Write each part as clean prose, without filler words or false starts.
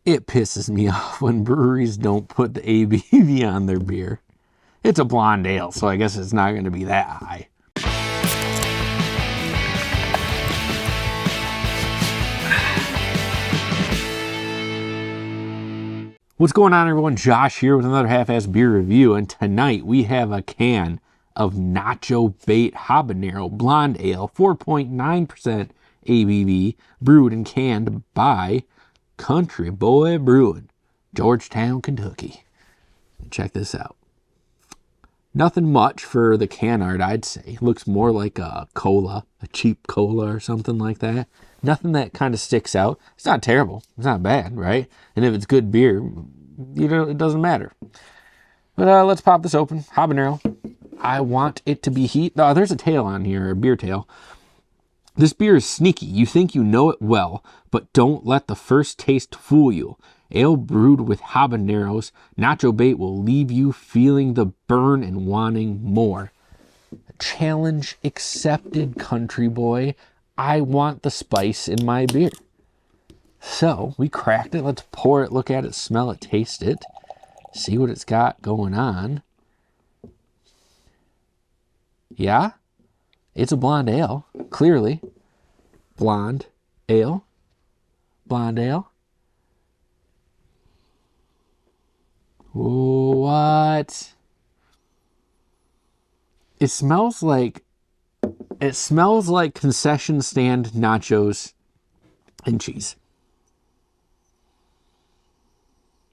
It pisses me off when breweries don't put the ABV on their beer. It's a blonde ale, so I guess it's not going to be that high. What's going on, everyone? Josh here with another half-ass beer review, and tonight we have a can of Nacho Bait Habanero Blonde Ale, 4.9% ABV, brewed and canned by Country Boy Brewing, Georgetown, Kentucky. Check this out. Nothing much for the can art, I'd say. Looks more like a cola, a cheap cola or something like that. Nothing that kind of sticks out. It's not terrible. It's not bad, right? And if it's good beer, you know, it doesn't matter. But let's pop this open. Habanero. I want it to be heat. Oh, there's a tail on here, a beer tail. This beer is sneaky. You think you know it well, but don't let the first taste fool you. Ale brewed with habaneros, Nacho Bait will leave you feeling the burn and wanting more. Challenge accepted, Country Boy. I want the spice in my beer. So we cracked it. Let's pour it, look at it, smell it, taste it, see what it's got going on. Yeah, it's a blonde ale, clearly. Blonde ale. Blonde ale. What? It smells like concession stand nachos and cheese.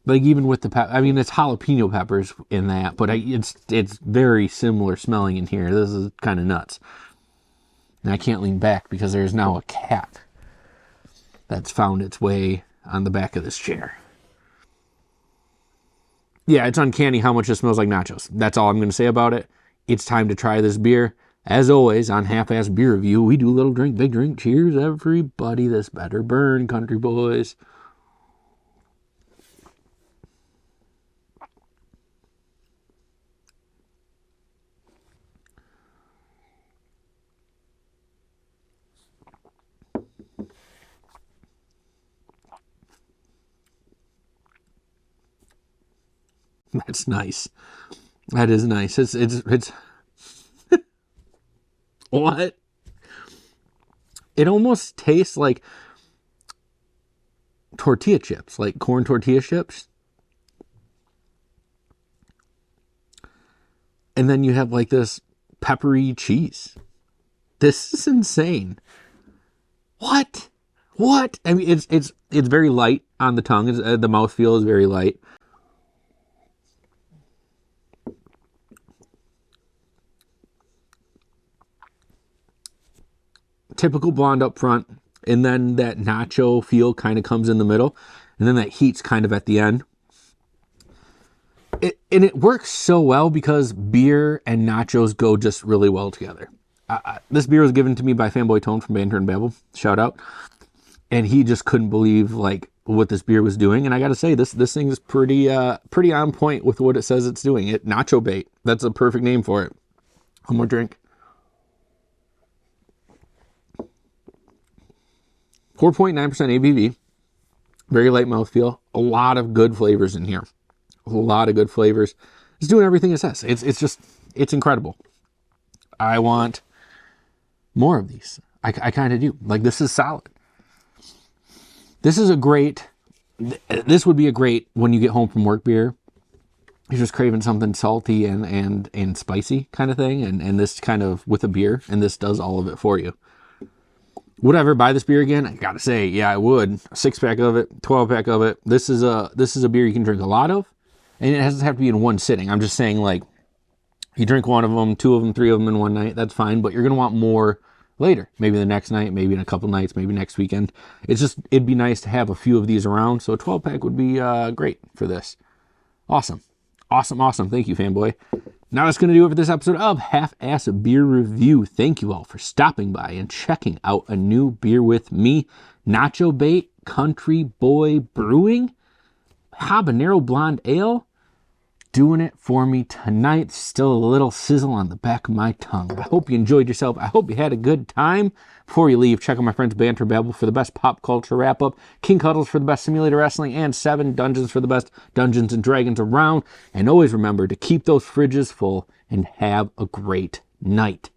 Like even with the I mean, it's jalapeno peppers in that, but it's very similar smelling in here. This is kind of nuts. And I can't lean back because there's now a cat that's found its way on the back of this chair. Yeah, it's uncanny how much it smells like nachos. That's all I'm going to say about it. It's time to try this beer. As always, on Half-Ass Beer Review, we do little drink, big drink. Cheers, everybody. This better burn, country boys. That's nice. That is nice. It's what? It almost tastes like tortilla chips, like corn tortilla chips. And then you have like this peppery cheese. This is insane. What? I mean, it's very light on the tongue. The mouthfeel is very light. Typical blonde up front, and then that nacho feel kind of comes in the middle, and then that heat's kind of at the end. It works so well because beer and nachos go just really well together. This beer was given to me by Fanboy Tone from Banter and Babble, shout out, and he just couldn't believe like what this beer was doing. And I gotta say, this thing is pretty on point with what it says it's doing. Nacho Bait, that's a perfect name for it. One more drink. 4.9% ABV, very light mouthfeel, a lot of good flavors in here. A lot of good flavors. It's doing everything it says. It's incredible. I want more of these. I kind of do. Like, this is solid. This would be a great when you get home from work beer. You're just craving something salty and spicy kind of thing. And this kind of with a beer, and this does all of it for you. Would I ever buy this beer again? I gotta say, yeah, I would. A 6-pack of it, 12-pack of it. This is a beer you can drink a lot of, and it doesn't have to be in one sitting. I'm just saying, like, you drink one of them, 2 of them, 3 of them in one night, that's fine, but you're gonna want more later. Maybe the next night, maybe in a couple nights, maybe next weekend. It'd be nice to have a few of these around, so a 12-pack would be great for this. Awesome. Thank you, fanboy. Now that's going to do it for this episode of Half-Ass Beer Review. Thank you all for stopping by and checking out a new beer with me. Nacho Bait, Country Boy Brewing, Habanero Blonde Ale. doing it for me tonight. Still a little sizzle on the back of my tongue. I hope you enjoyed yourself. I hope you had a good time. Before you leave, check out my friends Banter Babble for the best pop culture wrap-up, King Cuddles for the best simulator wrestling, and 7 Dungeons for the best Dungeons and Dragons around. And always remember to keep those fridges full and have a great night.